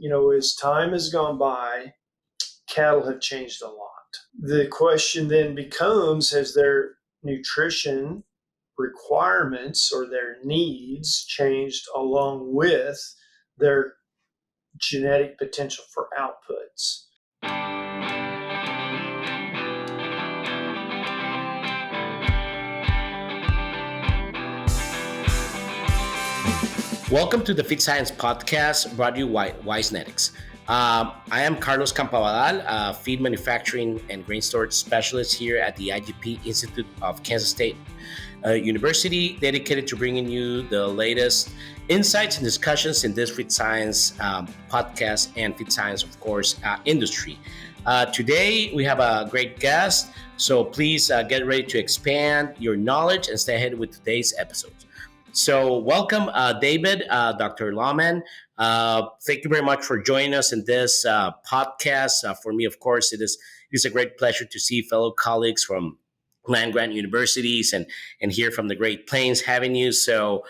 as time has gone by, cattle have changed a lot. The question then becomes, has their nutrition requirements or their needs changed along with their genetic potential for outputs? Welcome to the Fit Science Podcast, brought to you by Wisenetics. I am Carlos Campabadal, feed manufacturing and grain storage specialist here at the IGP Institute of Kansas State University, dedicated to bringing you the latest insights and discussions in this Fit Science podcast and Fit Science, of course, industry. Today, we have a great guest, so please get ready to expand your knowledge and stay ahead with today's episode. So welcome, David, Dr. Lalman. Thank you very much for joining us in this podcast. For me, of course, it is a great pleasure to see fellow colleagues from land-grant universities and hear from the Great Plains having you. So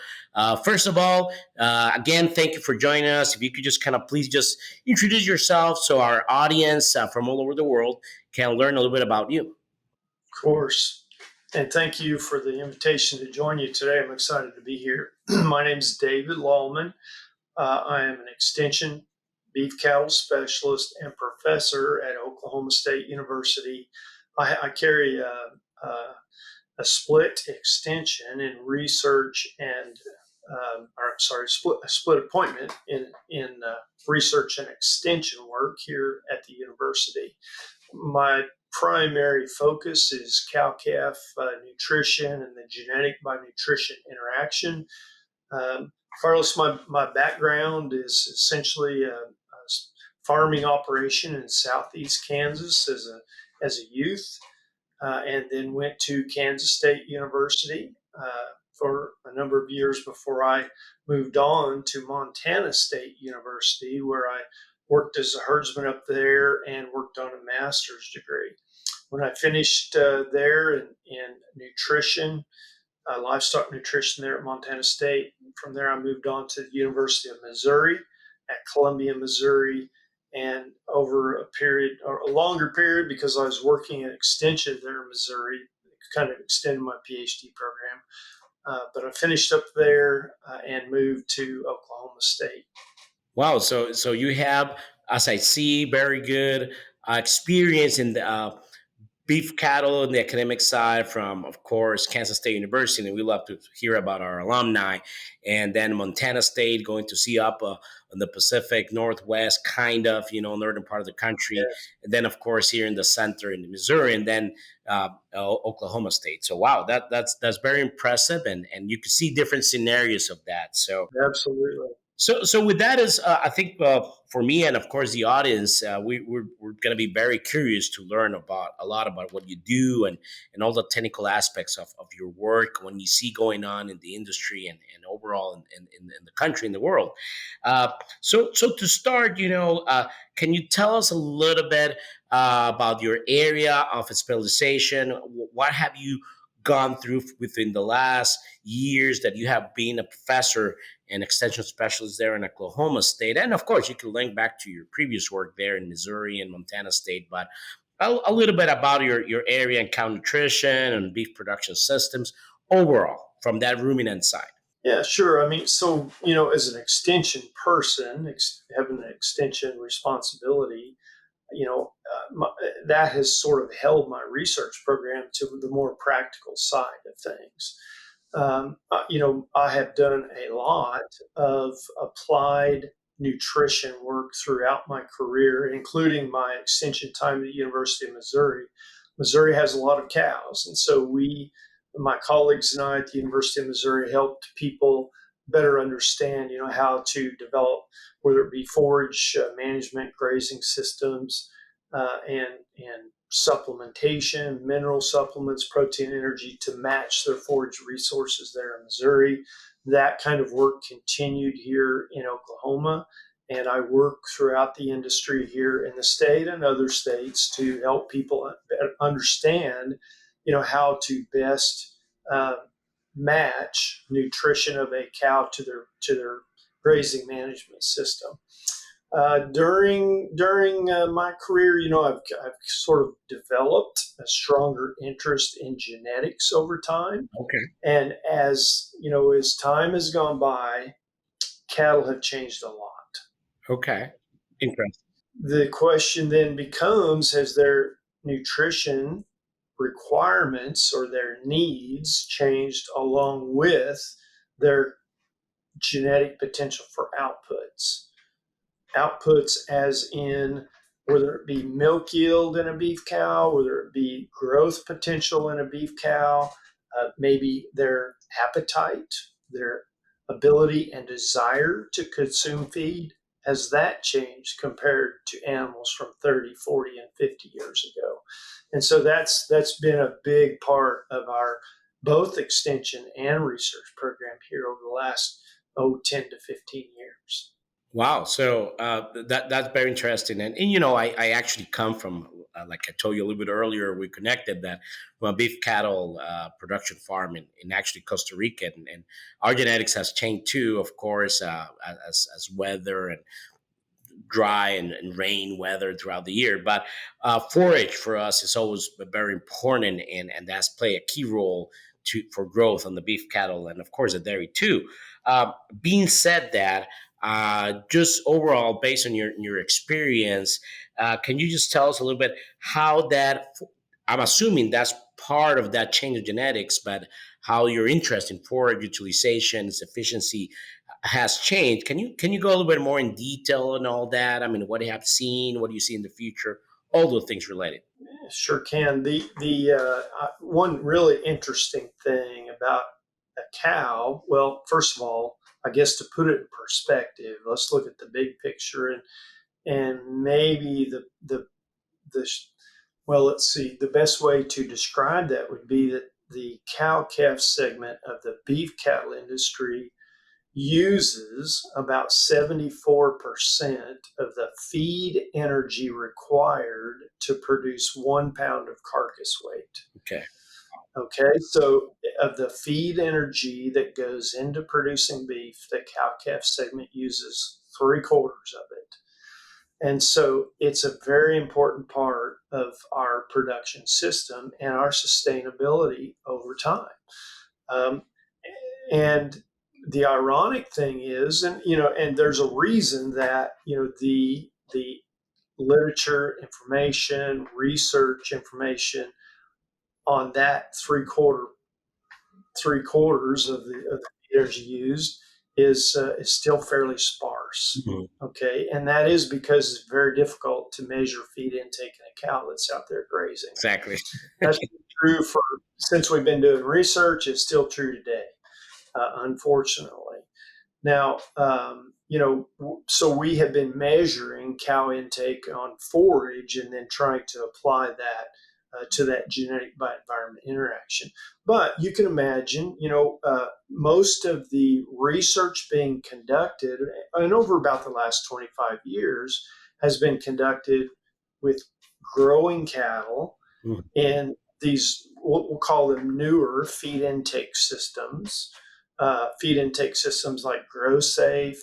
first of all, again, thank you for joining us. If you could just please just introduce yourself so our audience from all over the world can learn a little bit about you. Of course. And thank you for the invitation to join you today. I'm excited to be here. My name is David Lalman. I am an extension beef cattle specialist and professor at Oklahoma State University. I carry a split extension in research and a split appointment in research and extension work here at the university. My primary focus is cow-calf nutrition and the genetic by nutrition interaction. Carlos, my background is essentially a farming operation in southeast Kansas as a youth, and then went to Kansas State University for a number of years before I moved on to Montana State University, where I worked as a herdsman up there and worked on a master's degree. When I finished there in nutrition, livestock nutrition there at Montana State, from there I moved on to the University of Missouri at Columbia, Missouri, and over a longer period, because I was working in extension there in Missouri, kind of extended my PhD program. But I finished up there and moved to Oklahoma State. Wow. So you have, as I see, very good experience in the beef cattle and the academic side from, of course, Kansas State University. And we love to hear about our alumni. And then Montana State, going to see up in the Pacific Northwest, northern part of the country. Yes. And then, of course, here in the center in Missouri, and then Oklahoma State. So, wow, that's very impressive. And you can see different scenarios of that. So Absolutely. So with that is, I think for me and of course the audience, we're going to be very curious to learn a lot about what you do and all the technical aspects of your work when you see going on in the industry and overall in the country, in the world. So to start, can you tell us a little bit about your area of specialization? What have you gone through within the last years that you have been a professor and extension specialist there in Oklahoma State? And of course, you can link back to your previous work there in Missouri and Montana State, but a little bit about your area and cow nutrition and beef production systems overall from that ruminant side. Yeah, sure. I mean, so, as an extension person, having an extension responsibility, that has sort of held my research program to the more practical side of things. I have done a lot of applied nutrition work throughout my career, including my extension time at the University of Missouri. Missouri has a lot of cows, and so my colleagues and I at the University of Missouri helped people better understand, how to develop, whether it be forage management, grazing systems, and supplementation, mineral supplements, protein, energy to match their forage resources there in Missouri. That kind of work continued here in Oklahoma, and I work throughout the industry here in the state and other states to help people understand, how to best match nutrition of a cow to their grazing management system. During my career, I've sort of developed a stronger interest in genetics over time, Okay. and as time has gone by, cattle have changed a lot. Okay. Interesting. The question then becomes: has their nutrition requirements or their needs changed along with their genetic potential for outputs? Outputs as in whether it be milk yield in a beef cow, whether it be growth potential in a beef cow, maybe their appetite, their ability and desire to consume feed. Has that changed compared to animals from 30, 40, and 50 years ago? And so that's been a big part of our both extension and research program here over the last 10 to 15 years. Wow. So that's very interesting. And I actually come from, like I told you a little bit earlier, we connected that from a beef cattle production farm in actually Costa Rica. And our genetics has changed too, of course, as weather and dry and rain weather throughout the year. But forage for us is always very important, and that's play a key role for growth on the beef cattle and of course the dairy too. Being said that, just overall based on your experience, can you just tell us a little bit how that? I'm assuming that's part of that change of genetics, but how your interest in forage utilization, its efficiency, has changed. Can you go a little bit more in detail on all that? I mean, what you have seen, what do you see in the future, all those things related. Sure can. The one really interesting thing about a cow, well, first of all, I guess to put it in perspective, let's look at the big picture and maybe the well, let's see. The best way to describe that would be that the cow calf segment of the beef cattle industry uses about 74% of the feed energy required to produce 1 pound of carcass weight. Okay. Okay, so of the feed energy that goes into producing beef, the cow calf segment uses 3/4 of it. And so it's a very important part of our production system and our sustainability over time. Um, and the ironic thing is, and there's a reason that the literature information, research information on that three quarters of the meters used is still fairly sparse. Mhm. Okay, and that is because it's very difficult to measure feed intake in a cow that's out there grazing. Exactly. That's been true for since we've been doing research. It's still true today, unfortunately. Now, so we have been measuring cow intake on forage and then trying to apply that to that genetic bioenvironment interaction. But you can imagine, most of the research being conducted, and over about the last 25 years, has been conducted with growing cattle Mhm. and these, what we'll call them newer feed intake systems like GrowSafe,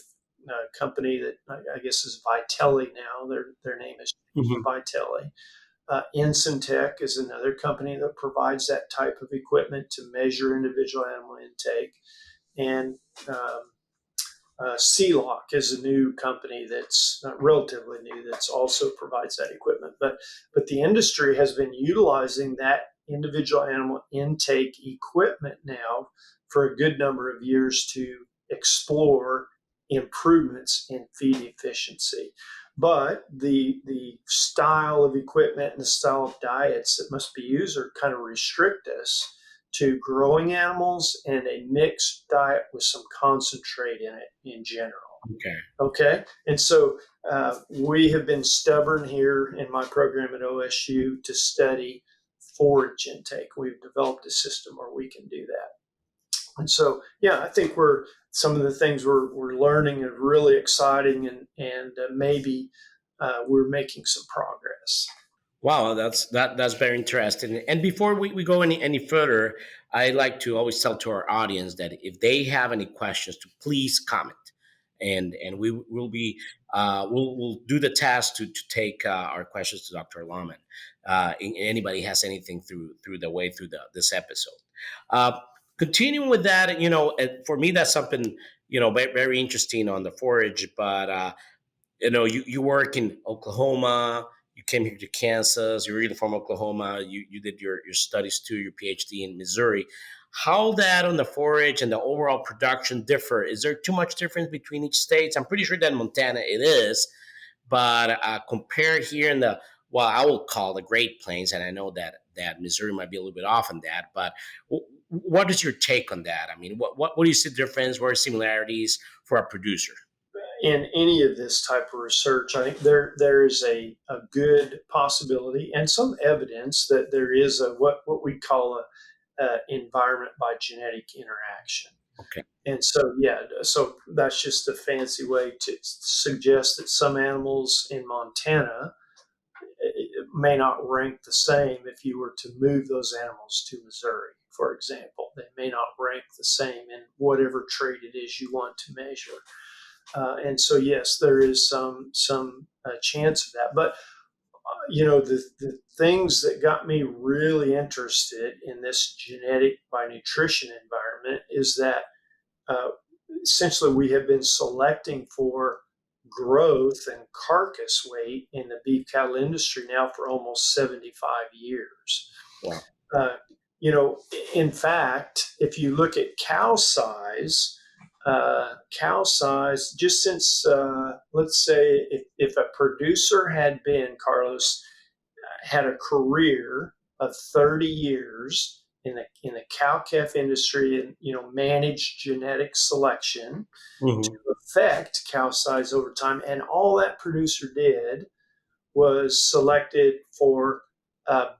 a company that I guess is Vitelli now. Their name is Mhm. Vitelli. Incentech is another company that provides that type of equipment to measure individual animal intake. And CLOC is a new company that's relatively new that's also provides that equipment. But the industry has been utilizing that individual animal intake equipment now for a good number of years to explore improvements in feed efficiency. But the style of equipment and the style of diets that must be used are kind of restrict us to growing animals and a mixed diet with some concentrate in it in general. Okay. Okay. And so we have been stubborn here in my program at OSU to study forage intake. We've developed a system where we can do that. And so, yeah, I think some of the things we're learning are really exciting and maybe we're making some progress. Wow, that's very interesting. And before we go any further, I like to always tell to our audience that if they have any questions, to please comment. and we will be we'll do the task to take our questions to Dr. Lalman. Anybody has anything through the way through this episode. Uh, Continuing with that, for me that's something very, very interesting on the forage, but you work in Oklahoma. You came here to Kansas. You're really from Oklahoma. You did your studies too, your PhD in Missouri. How that on the forage and the overall production differ? Is there too much difference between each states? I'm pretty sure that in Montana it is, but compare here in the, well, I will call the Great Plains, and I know that Missouri might be a little bit off on that, but what is your take on that? I mean, what do you see the difference? What are similarities for a producer? In any of this type of research, I think there is a good possibility and some evidence that there is a what we call a environment by genetic interaction. Okay. And so, yeah, so that's just a fancy way to suggest that some animals in Montana may not rank the same if you were to move those animals to Missouri, for example. They may not rank the same in whatever trait it is you want to measure. And so, yes, there is some chance of that. But the things that got me really interested in this genetic by nutrition environment is that uh, essentially we have been selecting for growth and carcass weight in the beef cattle industry now for almost 75 years. Wow. Uh, you know, in fact, if you look at cow size, just since, let's say, if a producer had been, Carlos, had a career of 30 years in the cow calf industry and managed genetic selection to Hmm. affect cow size over time, and all that producer did was selected for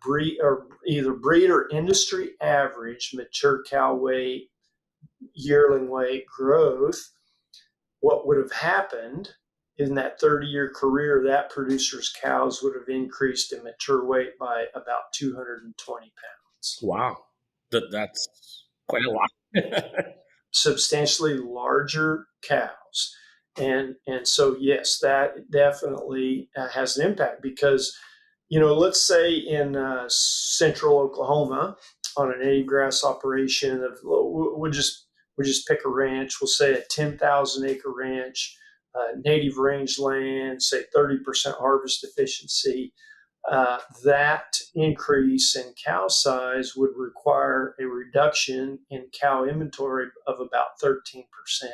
breed or either breed or industry average mature cow weight, yearling weight growth. What would have happened in that 30-year career, that producer's cows would have increased in mature weight by about 220 pounds. Wow. That's quite a lot. Substantially larger cows. And so, yes, that definitely has an impact because, let's say in central Oklahoma on a native grass operation of, we'll just pick a ranch. We'll say a 10,000-acre ranch, native range land, say 30% harvest efficiency. That increase in cow size would require a reduction in cow inventory of about 13%. Wow.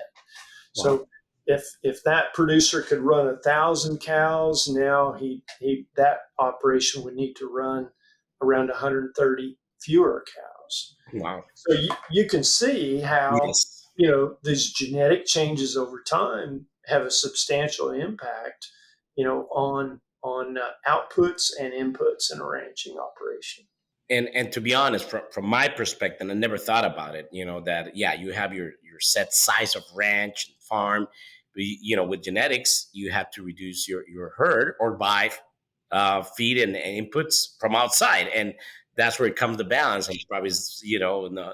So if that producer could run 1,000 cows, now that operation would need to run around 130 fewer cows. Wow. So you can see how Yes. these genetic changes over time have a substantial impact, on outputs and inputs in a ranching operation. And to be honest, from my perspective, I never thought about it. That yeah, you have your set size of ranch and farm, but with genetics, you have to reduce your herd or buy feed and inputs from outside, and that's where it comes to balance. And probably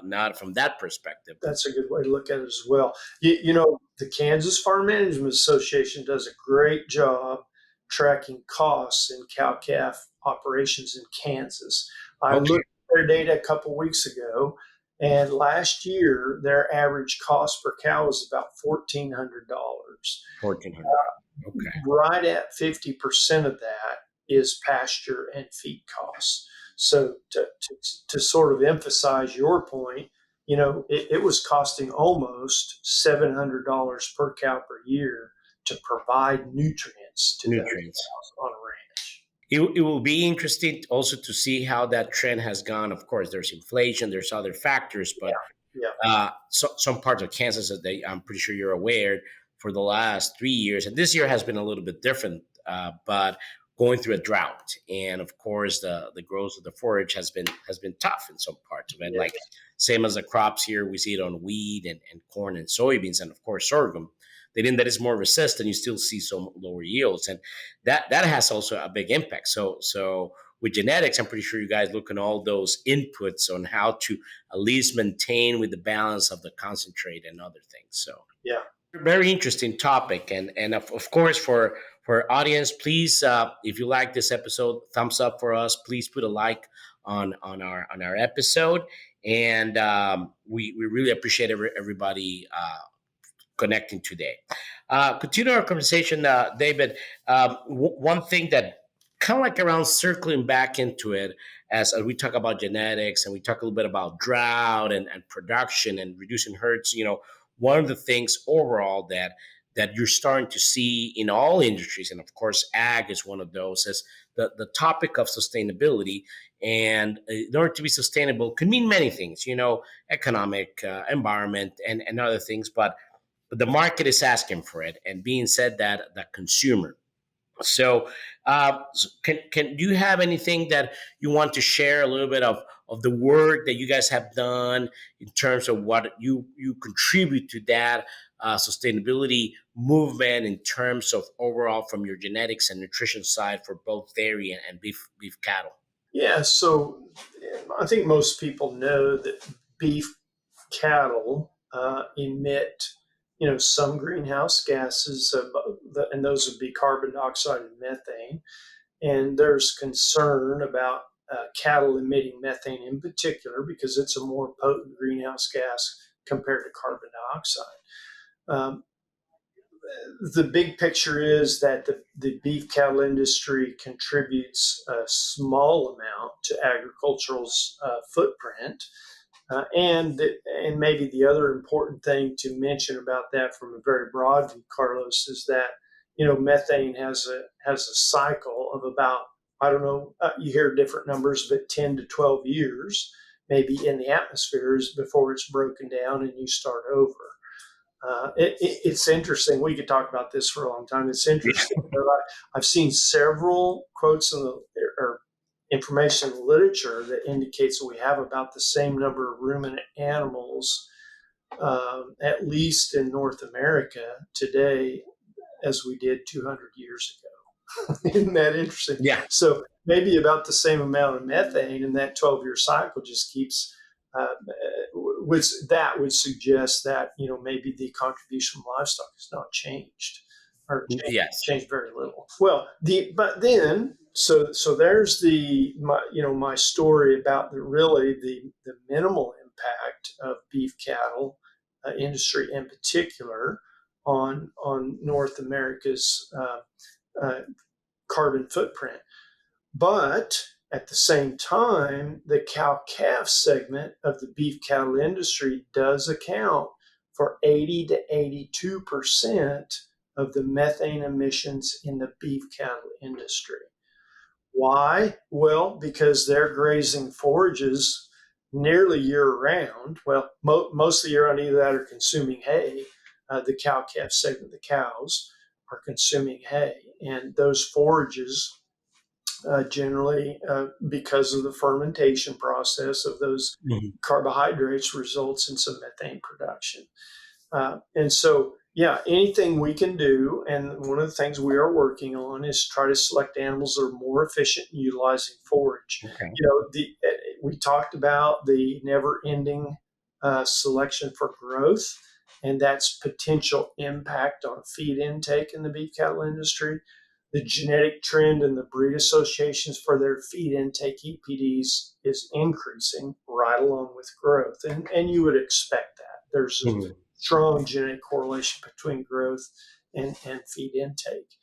not from that perspective. That's a good way to look at it as well. The Kansas Farm Management Association does a great job tracking costs in cow calf operations in Kansas. I Okay. looked at their data a couple weeks ago, and last year their average cost per cow was about $1,400. 1,400. Okay. Right at 50% of that is pasture and feed costs. So to sort of emphasize your point, it was costing almost $700 per cow per year to provide nutrients to those Nutrients. cows on a ranch. It will be interesting also to see how that trend has gone. Of course, there's inflation, there's other factors, but Yeah, some parts of Kansas that I'm pretty sure you're aware for the last 3 years, and this year has been a little bit different, but going through a drought, and of course the growth of the forage has been tough in some parts of it. yeah, Like same as the crops here, we see it on wheat and corn and soybeans, and of course sorghum. That is more resistant, you still see some lower yields, and that has also a big impact. So with genetics, I'm pretty sure you guys look at all those inputs on how to at least maintain with the balance of the concentrate and other things. So yeah. Very interesting topic, and of course for our audience, please, if you like this episode, thumbs up for us. Please put a like on our episode, and we really appreciate everybody connecting today. Continue our conversation, David. One thing that kind of like around circling back into it as we talk about genetics and we talk a little bit about drought and production and reducing herds. One of the things overall that you're starting to see in all industries, and of course, ag is one of those, is the topic of sustainability. And in order to be sustainable, can mean many things, economic, environment, and other things. But the market is asking for it, and being said that consumer. So, can do you have anything that you want to share a little bit of the work that you guys have done in terms of what you contribute to that sustainability movement in terms of overall from your genetics and nutrition side for both dairy and beef cattle? Yeah, so I think most people know that beef cattle emit, some greenhouse gases, and those would be carbon dioxide and methane. And there's concern about cattle emitting methane in particular because it's a more potent greenhouse gas compared to carbon dioxide. Um, the big picture is that the beef cattle industry contributes a small amount to agricultural's footprint. And maybe the other important thing to mention about that from a very broad view, Carlos, is that methane has a cycle of about, I don't know, you hear different numbers, but 10 to 12 years maybe in the atmospheres before it's broken down and you start over. It's interesting. We could talk about this for a long time. It's Yeah. interesting. But I've seen several quotes in the or information in the literature that indicates that we have about the same number of ruminant animals, at least in North America today, as we did 200 years ago. Isn't that interesting? Yeah. So maybe about the same amount of methane, and that 12-year cycle just keeps. Which that would suggest that maybe the contribution from livestock has not changed or Yes. changed very little. Well, but then so there's my story about the minimal impact of beef cattle industry in particular on North America's uh, carbon footprint. But at the same time, the cow calf segment of the beef cattle industry does account for 80 to 82% of the methane emissions in the beef cattle industry. Why? Well, because they're grazing forages nearly year round. Well, most of the year round, either that or consuming hay. The cow calf segment, the cows are consuming hay, and those forages generally because of the fermentation process of those Mhm. carbohydrates results in some methane production. And so, yeah, anything we can do, and one of the things we are working on is try to select animals that are more efficient in utilizing forage. Okay. We talked about the never-ending selection for growth, and that's potential impact on feed intake in the beef cattle industry. The genetic trend and the breed associations for their feed intake EPDs is increasing right along with growth, and you would expect that. There's a Mhm. strong genetic correlation between growth and feed intake.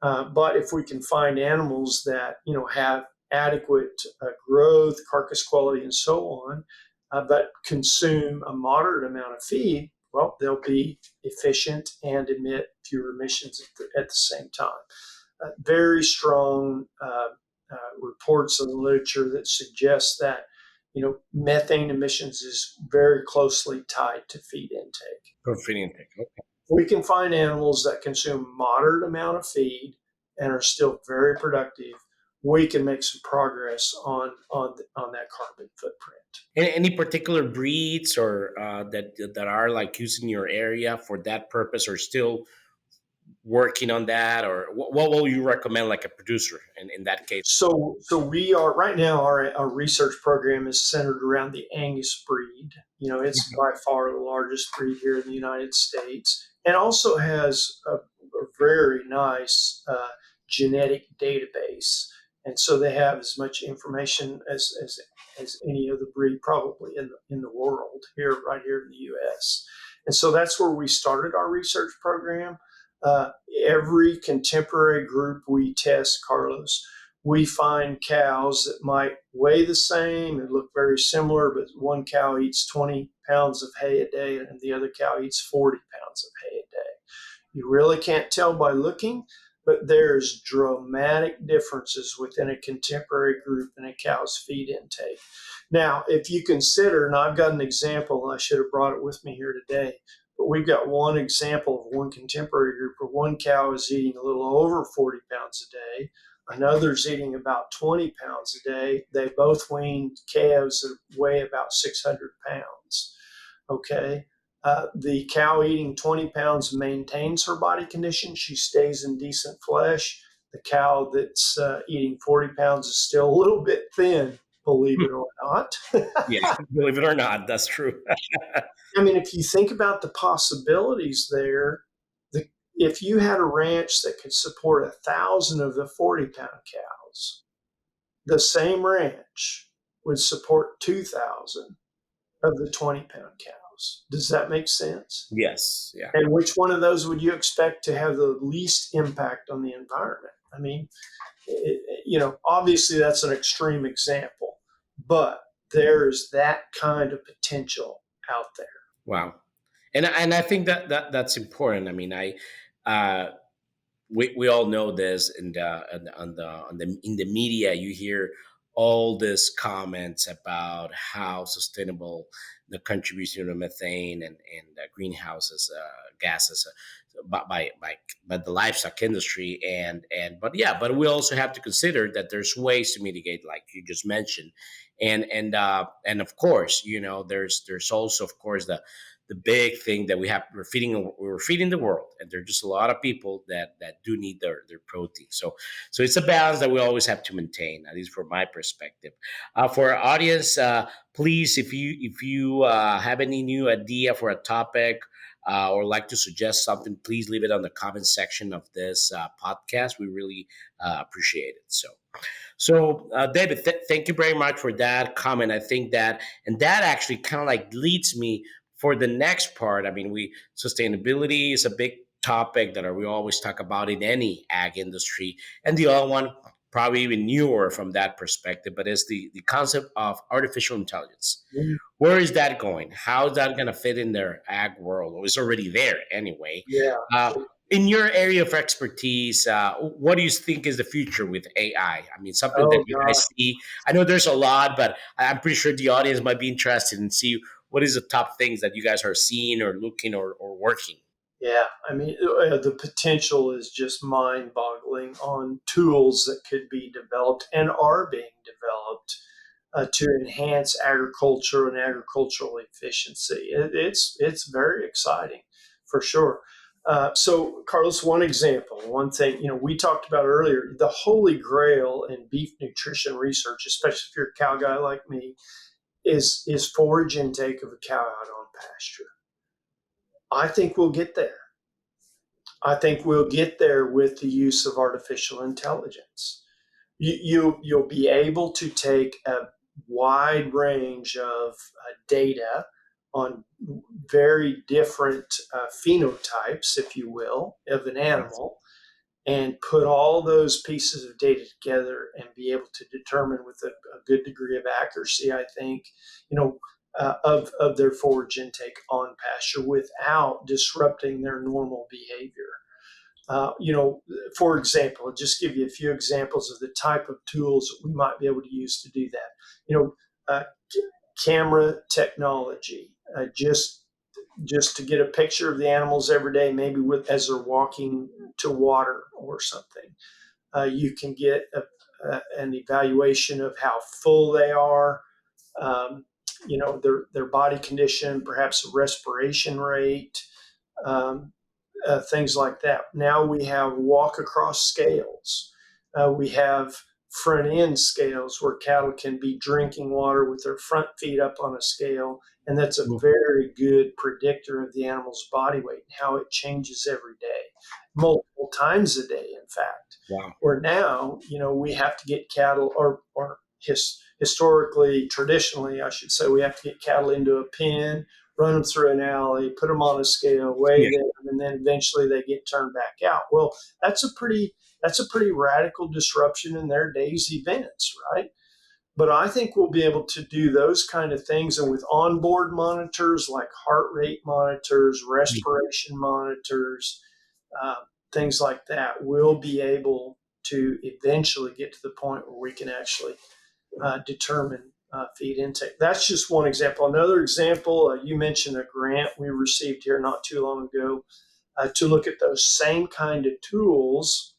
But if we can find animals that have adequate growth, carcass quality, and so on, but consume a moderate amount of feed, well, they'll be efficient and emit fewer emissions at the same time. Very strong reports in the literature that suggest that methane emissions is very closely tied to feed intake. For feed intake. Okay. We can find animals that consume moderate amount of feed and are still very productive. We can make some progress on that carbon footprint. Any particular breeds or that are like used in your area for that purpose, or still working on that, or what will you recommend, like a producer in that case? So we are right now. Our research program is centered around the Angus breed. It's by far the largest breed here in the United States, and also has a very nice genetic database. And so they have as much information as any other breed probably in the world here, right here in the U.S. And so that's where we started our research program. Uh, every contemporary group we test, Carlos, we find cows that might weigh the same and look very similar, but one cow eats 20 pounds of hay a day and the other cow eats 40 pounds of hay a day. You really can't tell by looking, but there's dramatic differences within a contemporary group and a cow's feed intake. Now, if you consider, and I've got an example, I should have brought it with me here today, but we've got one example of one contemporary group where one cow is eating a little over 40 pounds a day. Another's eating about 20 pounds a day. They both weaned calves that weigh about 600 pounds. Okay. The cow eating 20 pounds maintains her body condition. She stays in decent flesh. The cow that's eating 40 pounds is still a little bit thin, believe it or not. Yeah, believe it or not, that's true. I mean, if you think about the possibilities there, if you had a ranch that could support 1,000 of the 40-pound cows, the same ranch would support 2,000 of the 20-pound cows. Does that make sense? Yes, yeah. And which one of those would you expect to have the least impact on the environment? I mean, obviously that's an extreme example, but there's that kind of potential out there. Wow. And I think that's important. I mean, uh, we all know this, and on the in the media you hear all these comments about how sustainable the contribution of methane and greenhouses gases by the livestock industry, but yeah, but we also have to consider that there's ways to mitigate, like you just mentioned, and of course, there's also, of course, the big thing that we're feeding the world, and there are just a lot of people that do need their protein. So it's a balance that we always have to maintain, at least from my perspective. For our audience, please, if you have any new idea for a topic, or like to suggest something, please leave it on the comment section of this podcast. We really appreciate it. So, David, thank you very much for that comment. I think that actually kind of like leads me for the next part. I mean, sustainability is a big topic that we always talk about in any ag industry, and the other one, probably even newer from that perspective, but is the concept of artificial intelligence. Where is that going? How is that going to fit in their ag world? Or it's already there anyway. Yeah. In your area of expertise, what do you think is the future with AI? I mean, something that Oh you gosh. guys see. I know there's a lot, but I'm pretty sure the audience might be interested in see what is the top things that you guys are seeing or looking or working. Yeah. I mean, the potential is just mind boggling on tools that could be developed and are being developed to enhance agriculture and agricultural efficiency. It's very exciting, for sure. So, Carlos, one example, one thing we talked about earlier, the holy grail in beef nutrition research, especially if you're a cow guy like me, is forage intake of a cow out on pasture. I think we'll get there. I think we'll get there with the use of artificial intelligence. You'll be able to take a wide range of data on very different phenotypes, if you will, of an animal, and put all those pieces of data together and be able to determine with a good degree of accuracy, I think, of their forage intake on pasture without disrupting their normal behavior. For example, I'll just give you a few examples of the type of tools that we might be able to use to do that. Camera technology, just to get a picture of the animals every day, maybe as they're walking to water or something. You can get an evaluation of how full they are, their body condition, perhaps a respiration rate. Um, things like that. Now we have walk across scales. We have front end scales where cattle can be drinking water with their front feet up on a scale. And that's a Mm. very good predictor of the animal's body weight and how it changes every day, multiple times a day, in fact. Wow. Where now, we have to get cattle, or historically, traditionally, I should say, we have to get cattle into a pen, run them through an alley, put them on a scale, weigh Yeah. them, and then eventually they get turned back out. Well, that's a pretty radical disruption in their day's events, right? But I think we'll be able to do those kind of things, and with onboard monitors like heart rate monitors, respiration monitors, uh, things like that, we'll be able to eventually get to the point where we can actually determine feed intake. That's just one example. Another example, you mentioned a grant we received here not too long ago to look at those same kind of tools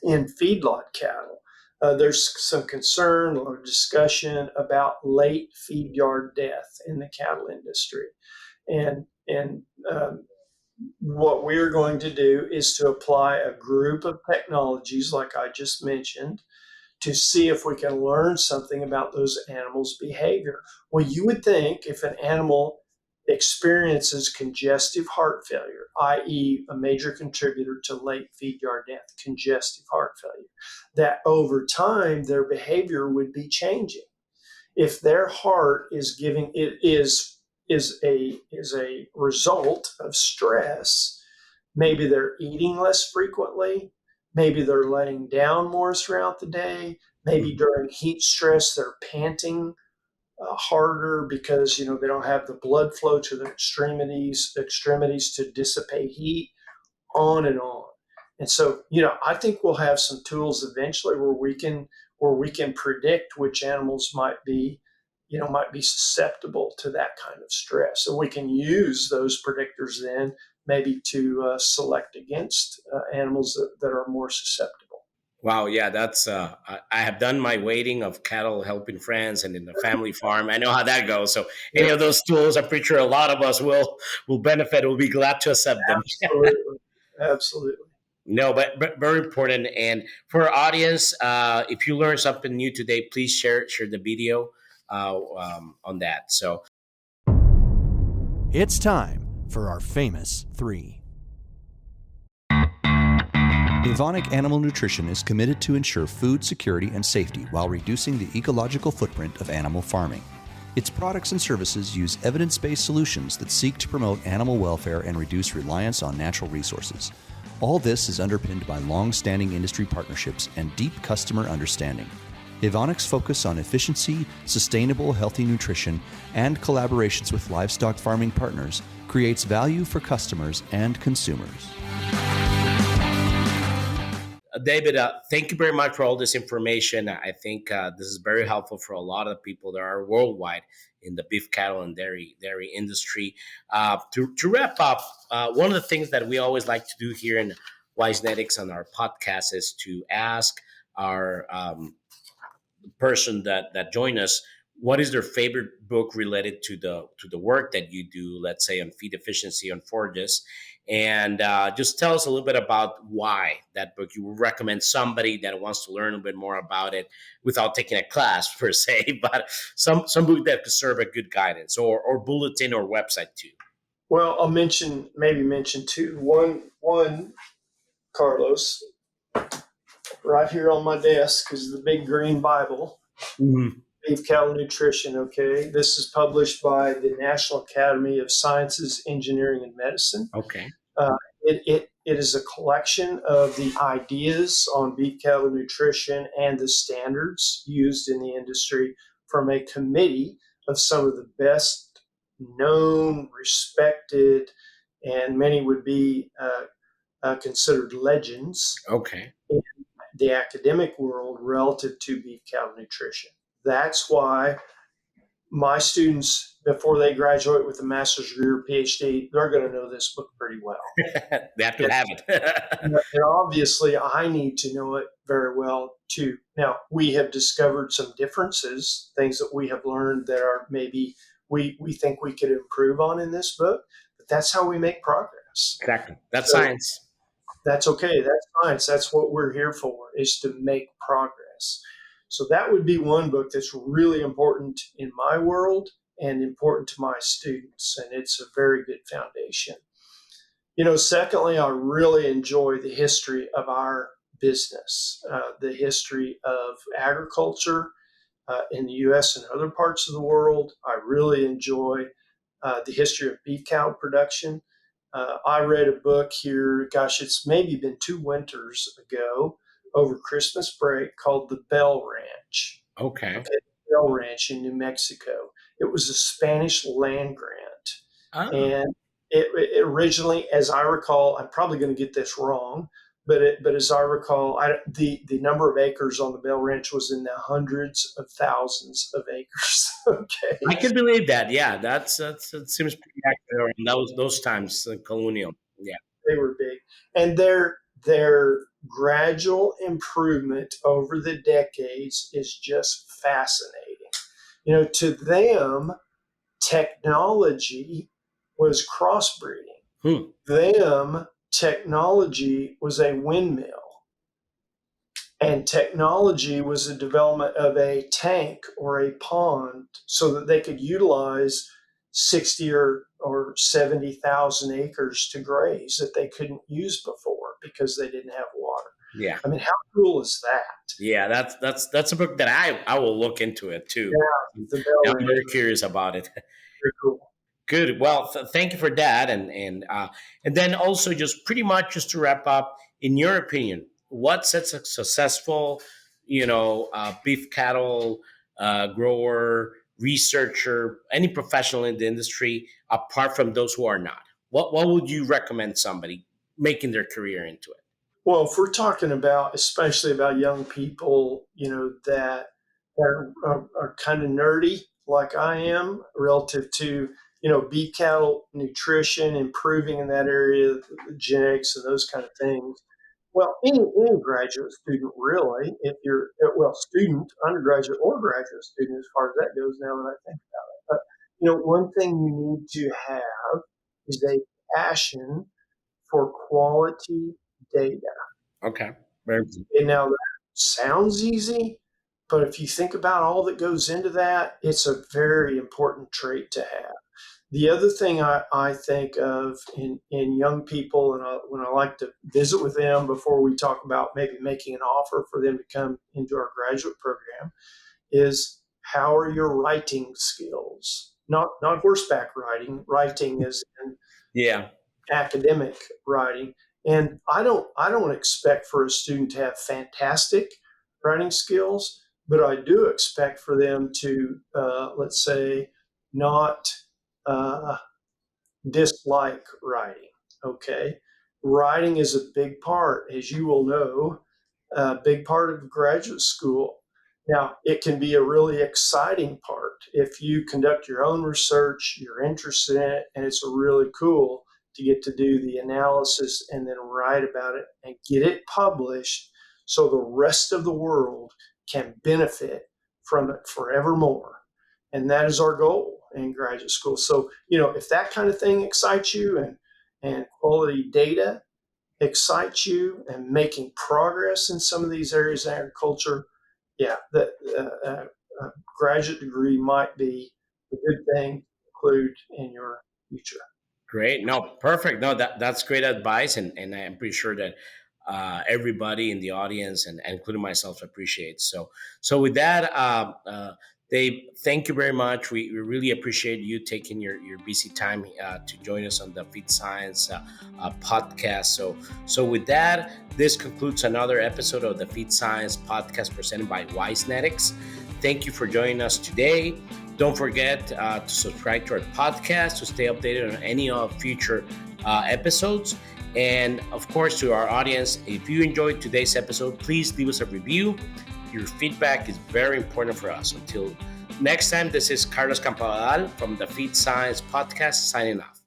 in feedlot cattle. There's some concern or discussion about late feed yard death in the cattle industry, and what we're going to do is to apply a group of technologies like I just mentioned to see if we can learn something about those animals' behavior. Well, you would think if an animal experiences congestive heart failure, i.e., a major contributor to late feed yard death, congestive heart failure, that over time their behavior would be changing. If their heart is giving it is a result of stress, maybe they're eating less frequently. Maybe they're laying down more throughout the day. Maybe Mhm. during heat stress, they're panting harder because they don't have the blood flow to their extremities to dissipate heat. On and on. And so, I think we'll have some tools eventually where we can predict which animals might be susceptible to that kind of stress, and we can use those predictors then maybe to select against animals that are more susceptible. Wow, yeah, that's I have done my weighting of cattle helping friends and in the family farm. I know how that goes. So any Yep, of those tools, I'm pretty sure a lot of us will benefit. We'll be glad to accept them. absolutely, absolutely. No, but very important. And for our audience, if you learned something new today, please share the video on that. So It's time for our famous three. Evonik Animal Nutrition is committed to ensure food security and safety while reducing the ecological footprint of animal farming. Its products and services use evidence-based solutions that seek to promote animal welfare and reduce reliance on natural resources. All this is underpinned by long-standing industry partnerships and deep customer understanding. Evonik's focus on efficiency, sustainable, healthy nutrition, and collaborations with livestock farming partners creates value for customers and consumers. David, thank you very much for all this information. I think this is very helpful for a lot of people that are worldwide in the beef, cattle, and dairy industry. To wrap up, one of the things that we always like to do here in Wise Genetics on our podcast is to ask our person that join us what is their favorite book related to the work that you do, let's say on feed efficiency on forages, and just tell us a little bit about why that book you would recommend somebody that wants to learn a bit more about it without taking a class per se, but some book that could serve a good guidance, or bulletin or website too. Well, I'll maybe mention two. One, Carlos, right here on my desk is the big green Bible, Mhm. Beef Cattle Nutrition. Okay, this is published by the National Academy of Sciences, Engineering, and Medicine. Okay. Uh, it is a collection of the ideas on beef cattle nutrition and the standards used in the industry from a committee of some of the best known, respected, and many would be considered legends Okay. in the academic world relative to beef cattle nutrition. That's why my students, before they graduate with a master's degree or PhD, they're going to know this book pretty well. They have to And, have it. and obviously, I need to know it very well too. Now, we have discovered some differences, things that we have learned that are maybe we think we could improve on in this book, but that's how we make progress. progress. Exactly. That's So science. that's okay. That's science. That's what we're here for, is to make progress. So that would be one book that's really important in my world and important to my students. And it's a very good foundation. Secondly, I really enjoy the history of our business, the history of agriculture in the US and other parts of the world. I really enjoy the history of beef cattle production. I read a book here, gosh, it's maybe been 2 winters ago over Christmas break, called The Bell Ranch. Okay. Okay, Bell Ranch in New Mexico. It was a Spanish land grant. Oh, And it originally, as I recall, I'm probably going to get this wrong, but as I recall, the number of acres on the Bell Ranch was in the hundreds of thousands of acres. I Okay, can believe that. Yeah, that's it seems pretty accurate in those times, colonial. Yeah. they were big, and their gradual improvement over the decades is just fascinating. To them, technology was crossbreeding. Hmm. Them, technology was a windmill, and technology was the development of a tank or a pond so that they could utilize 60 or 70,000 acres to graze that they couldn't use before because they didn't have water. Yeah. I mean, how cool is that? Yeah. That's a book that I will look into it too. Yeah, the Bell I'm Ranch, very curious about it. very cool. Good. Well, thank you for that, and then also just pretty much just to wrap up, in your opinion, what sets a successful, beef cattle grower, researcher, any professional in the industry, apart from those who are not? What would you recommend somebody making their career into it? Well, if we're talking about, especially about young people, that are kind of nerdy like I am relative to, beef cattle nutrition, improving in that area, the genetics and those kind of things. Well, any graduate student, really, if you're, well, student, undergraduate or graduate student, as far as that goes, now that I think about it. But, one thing you need to have is a passion for quality data. Okay. Very. And now that sounds easy, but if you think about all that goes into that, it's a very important trait to have. The other thing I think of in young people, and when I like to visit with them before we talk about maybe making an offer for them to come into our graduate program, is how are your writing skills? Not horseback riding. Writing is in Yeah. academic writing. And I don't expect for a student to have fantastic writing skills, but I do expect for them to, let's say, not uh, dislike writing. Okay, writing is a big part, as you will know, a big part of graduate school. Now, it can be a really exciting part if you conduct your own research, you're interested in it, and it's really cool to get to do the analysis and then write about it and get it published so the rest of the world can benefit from it forevermore. And that is our goal in graduate school. So, if that kind of thing excites you, and quality data excites you, and making progress in some of these areas in agriculture, yeah, the graduate degree might be a good thing to include in your future. Great. No, perfect. No, that's great advice, and I'm pretty sure that everybody in the audience and including myself appreciates. So with that, Dave, thank you very much. We really appreciate you taking your busy time to join us on the Feed Science podcast. So with that, this concludes another episode of the Feed Science podcast presented by Wisenetics. Thank you for joining us today. Don't forget to subscribe to our podcast to stay updated on any of future episodes. And of course, to our audience, if you enjoyed today's episode, please leave us a review. Your feedback is very important for us. Until next time, this is Carlos Campadal from the Feed Science Podcast signing off.